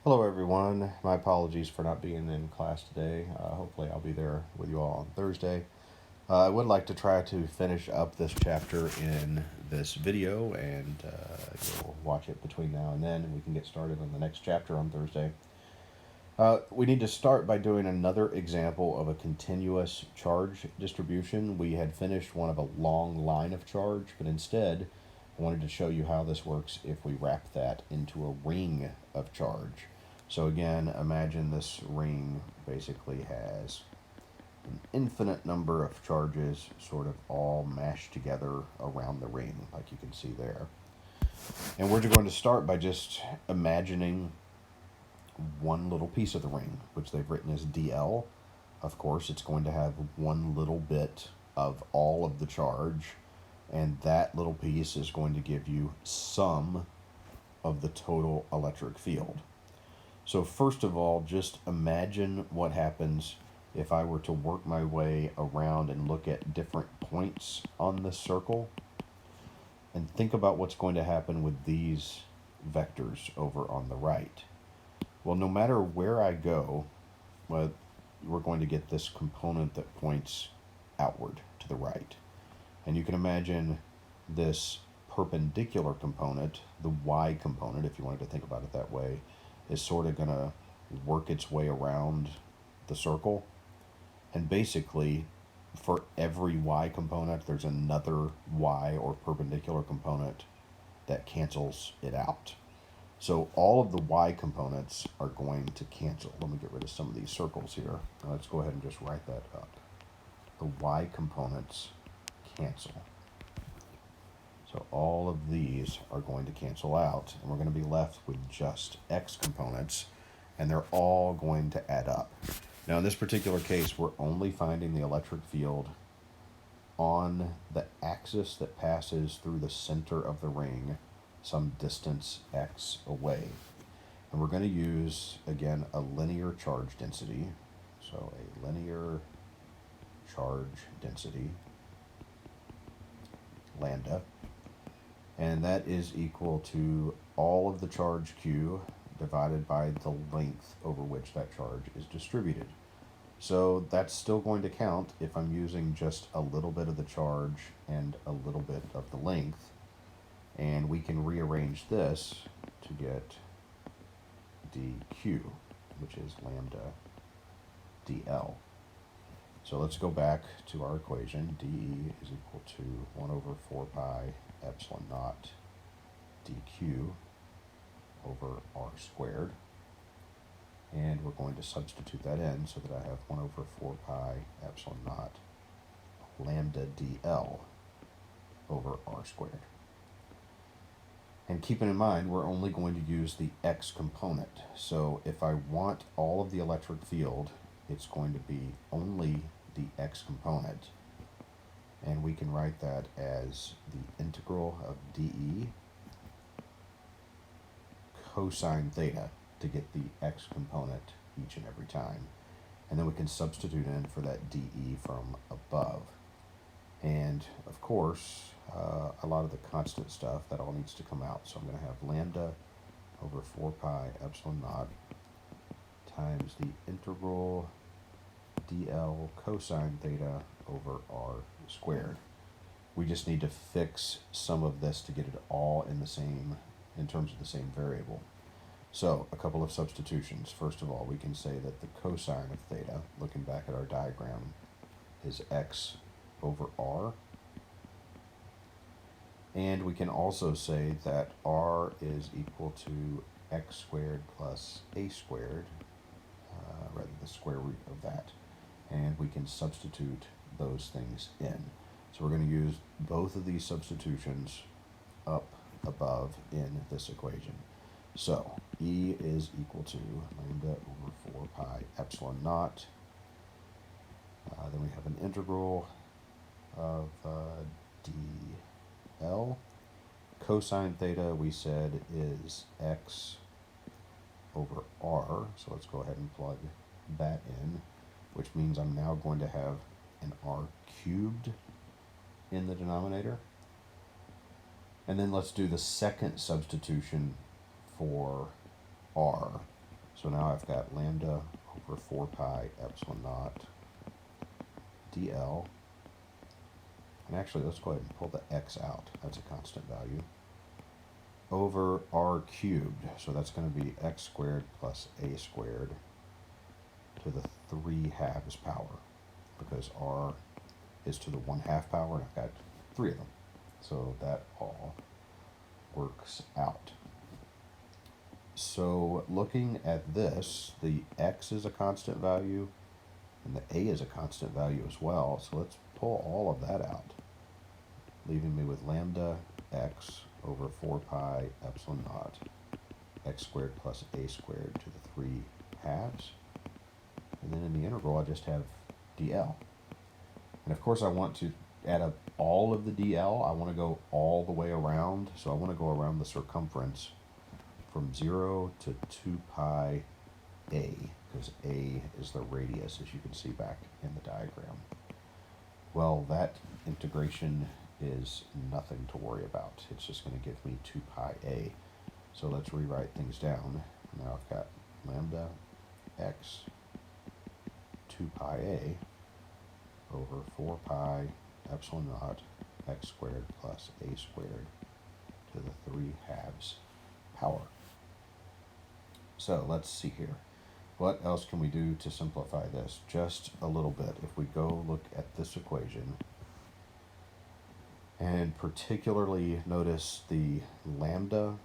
Hello, everyone. My apologies for not being in class today. Hopefully, I'll be there with you all on Thursday. I would like to try to finish up this chapter in this video, and you'll watch it between now and then, and we can get started on the next chapter on Thursday. We need to start by doing another example of a continuous charge distribution. We had finished one of a long line of charge, but instead, I wanted to show you how this works if we wrap that into a ring of charge. So again, imagine this ring basically has an infinite number of charges sort of all mashed together around the ring, like you can see there. And we're going to start by just imagining one little piece of the ring, which they've written as dl. Of course, it's going to have one little bit of all of the charge, and that little piece is going to give you some of the total electric field. So first of all, just imagine what happens if I were to work my way around and look at different points on this circle, and think about what's going to happen with these vectors over on the right. Well, no matter where I go, well, we're going to get this component that points outward to the right. And you can imagine this perpendicular component, the y component, if you wanted to think about it that way, is sort of going to work its way around the circle. And basically, for every y component, there's another y or perpendicular component that cancels it out. So all of the y components are going to cancel. Let me get rid of some of these circles here. Let's go ahead and just write that up. The y components cancel. So all of these are going to cancel out, and we're going to be left with just x components, and they're all going to add up. Now, in this particular case, we're only finding the electric field on the axis that passes through the center of the ring some distance x away. And we're going to use, again, a linear charge density. So a linear charge density, lambda, and that is equal to all of the charge q divided by the length over which that charge is distributed. So that's still going to count if I'm using just a little bit of the charge and a little bit of the length. And we can rearrange this to get dq, which is lambda dl. So let's go back to our equation. dE is equal to 1 over 4 pi epsilon naught dq over r squared. And we're going to substitute that in so that I have 1 over 4 pi epsilon naught lambda dl over r squared. And keeping in mind, we're only going to use the x component. So if I want all of the electric field, it's going to be only the x component. And we can write that as the integral of dE cosine theta to get the x component each and every time. And then we can substitute in for that dE from above. And of course, a lot of the constant stuff, that all needs to come out. So I'm going to have lambda over 4 pi epsilon naught times the integral dl cosine theta over r squared. We just need to fix some of this to get it all in the same, in terms of the same variable. So a couple of substitutions. First of all, we can say that the cosine of theta, looking back at our diagram, is x over r. And we can also say that r is equal to x squared plus a squared, rather the square root of that. And we can substitute those things in. So we're going to use both of these substitutions up above in this equation. So E is equal to lambda over 4 pi epsilon naught. Then we have an integral of dl. Cosine theta, we said, is x over r. So let's go ahead and plug that in, which means I'm now going to have an r cubed in the denominator. And then let's do the second substitution for r. So now I've got lambda over 4 pi epsilon naught dl. And actually, let's go ahead and pull the x out. That's a constant value. Over r cubed. So that's going to be x squared plus a squared to the 3/2 power, because r is to the 1/2 power, and I've got 3 of them. So that all works out. So looking at this, the x is a constant value, and the a is a constant value as well. So let's pull all of that out, leaving me with lambda x over 4 pi epsilon naught x squared plus a squared to the 3/2. And then in the integral, I just have dl. And of course, I want to add up all of the dl. I want to go all the way around. So I want to go around the circumference from 0 to 2 pi a, because a is the radius, as you can see back in the diagram. Well, that integration is nothing to worry about. It's just going to give me 2 pi a. So let's rewrite things down. Now I've got lambda x 2 pi a over 4 pi epsilon naught x squared plus a squared to the 3/2 power. So let's see here. What else can we do to simplify this? Just a little bit. If we go look at this equation, and particularly notice the lambda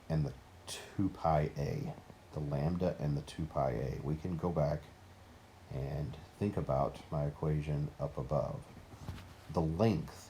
and the 2 pi a. The lambda and the 2 pi a. We can go back and think about my equation up above. The length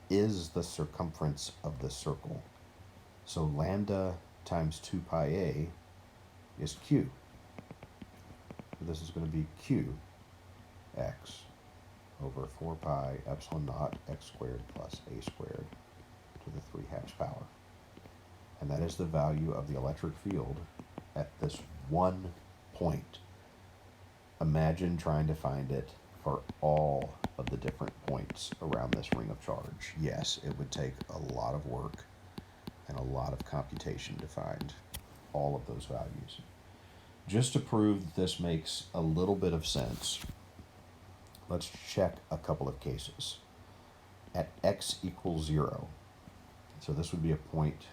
is the circumference of the circle. So lambda times 2 pi a is q. This is going to be q x over 4 pi epsilon naught x squared plus a squared to the 3/2 power. And that is the value of the electric field at this one point. Imagine trying to find it for all of the different points around this ring of charge. Yes, it would take a lot of work and a lot of computation to find all of those values. Just to prove that this makes a little bit of sense, let's check a couple of cases. At x equals 0, so this would be a point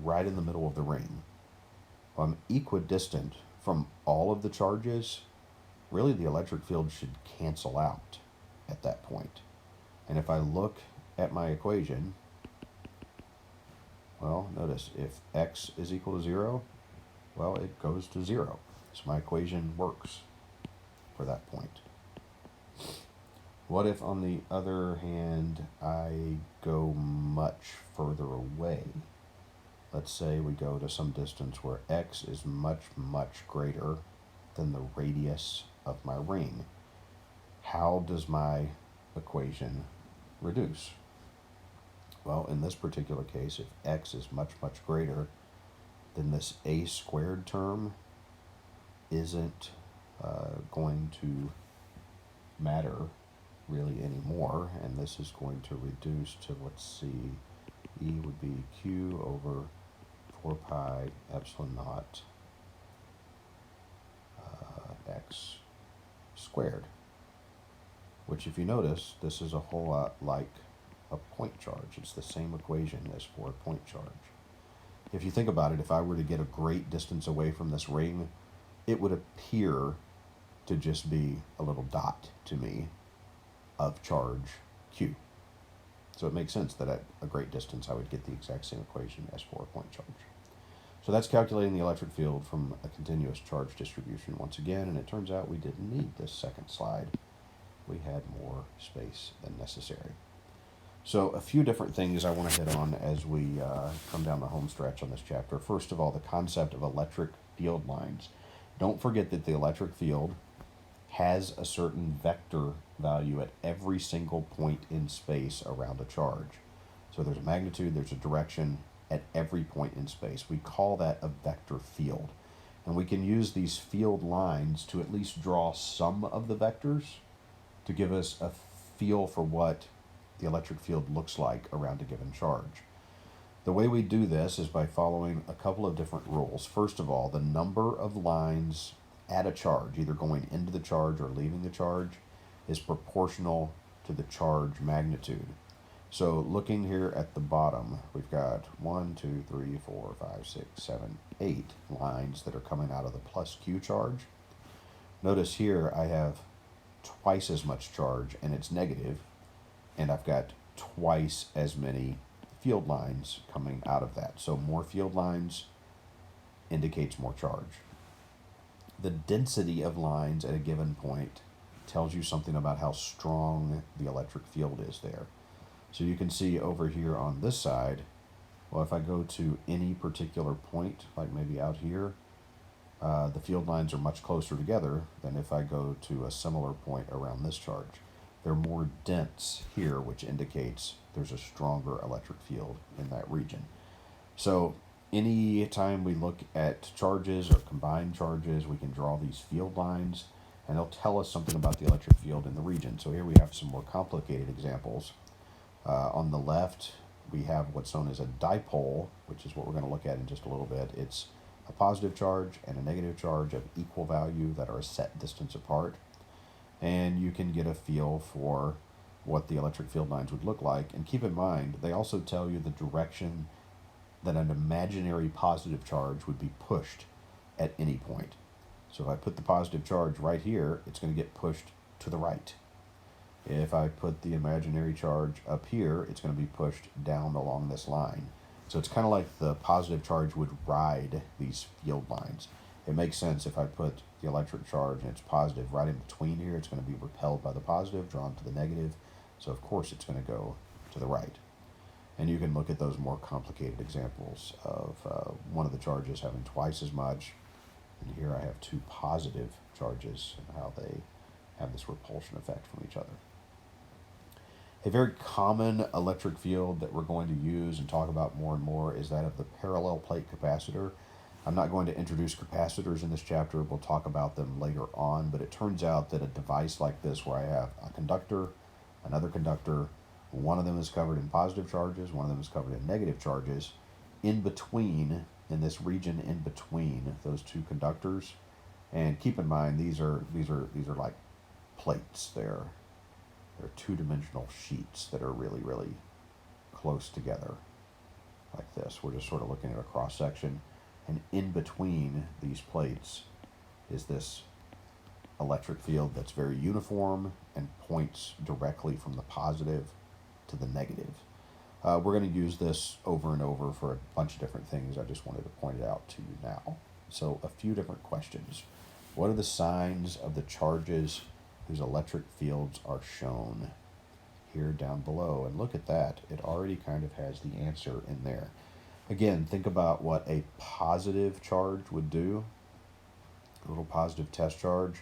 right in the middle of the ring. I'm equidistant from all of the charges. Really, the electric field should cancel out at that point. And if I look at my equation, well, notice if x is equal to 0, well, it goes to 0. So my equation works for that point. What if, on the other hand, I go much further away? Let's say we go to some distance where x is much, much greater than the radius of my ring. How does my equation reduce? Well, in this particular case, if x is much, much greater, then this a squared term isn't going to matter really anymore, and this is going to reduce to, let's see, e would be q over 4 pi epsilon naught x squared, which, if you notice, this is a whole lot like a point charge. It's the same equation as for a point charge. If you think about it, if I were to get a great distance away from this ring, it would appear to just be a little dot to me of charge q. So it makes sense that at a great distance I would get the exact same equation as for a point charge. So that's calculating the electric field from a continuous charge distribution once again, and it turns out we didn't need this second slide. We had more space than necessary. So a few different things I want to hit on as we come down the home stretch on this chapter. First of all, the concept of electric field lines. Don't forget that the electric field has a certain vector value at every single point in space around a charge. So there's a magnitude, there's a direction at every point in space. We call that a vector field. And we can use these field lines to at least draw some of the vectors to give us a feel for what the electric field looks like around a given charge. The way we do this is by following a couple of different rules. First of all, the number of lines at a charge, either going into the charge or leaving the charge, is proportional to the charge magnitude. So looking here at the bottom, we've got 1, 2, 3, 4, 5, 6, 7, 8 lines that are coming out of the plus Q charge. Notice here I have twice as much charge and it's negative, and I've got twice as many field lines coming out of that. So more field lines indicates more charge. The density of lines at a given point tells you something about how strong the electric field is there. So you can see over here on this side, well, if I go to any particular point, like maybe out here, the field lines are much closer together than if I go to a similar point around this charge. They're more dense here, which indicates there's a stronger electric field in that region. So any time we look at charges or combined charges, we can draw these field lines, and they'll tell us something about the electric field in the region. So here we have some more complicated examples. On the left, we have what's known as a dipole, which is what we're going to look at in just a little bit. It's a positive charge and a negative charge of equal value that are a set distance apart. And you can get a feel for what the electric field lines would look like. And keep in mind, they also tell you the direction that an imaginary positive charge would be pushed at any point. So if I put the positive charge right here, it's going to get pushed to the right. If I put the imaginary charge up here, it's going to be pushed down along this line. So it's kind of like the positive charge would ride these field lines. It makes sense if I put the electric charge and it's positive right in between here, it's going to be repelled by the positive, drawn to the negative. So of course it's going to go to the right. And you can look at those more complicated examples of one of the charges having twice as much. And here I have two positive charges and how they have this repulsion effect from each other. A very common electric field that we're going to use and talk about more and more is that of the parallel plate capacitor. I'm not going to introduce capacitors in this chapter. We'll talk about them later on, but it turns out that a device like this where I have a conductor, another conductor, one of them is covered in positive charges, one of them is covered in negative charges, in between, in this region in between those two conductors. And keep in mind, these are like plates. They're two-dimensional sheets that are really, really close together like this. We're just sort of looking at a cross-section, and in between these plates is this electric field that's very uniform and points directly from the positive to the negative. We're going to use this over and over for a bunch of different things. I just wanted to point it out to you now. So a few different questions. What are the signs of the charges whose electric fields are shown? Here down below, and look at that, it already kind of has the answer in there. Again, think about what a positive charge would do, a little positive test charge.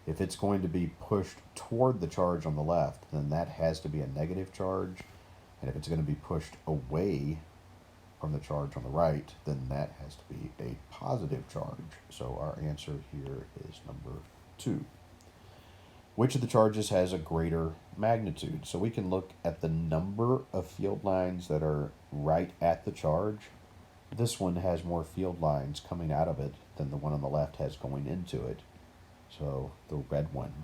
If it's going to be pushed toward the charge on the left, then that has to be a negative charge, and if it's going to be pushed away from the charge on the right, then that has to be a positive charge. So our answer here is number 2. Which of the charges has a greater magnitude? So we can look at the number of field lines that are right at the charge. This one has more field lines coming out of it than the one on the left has going into it. So the red one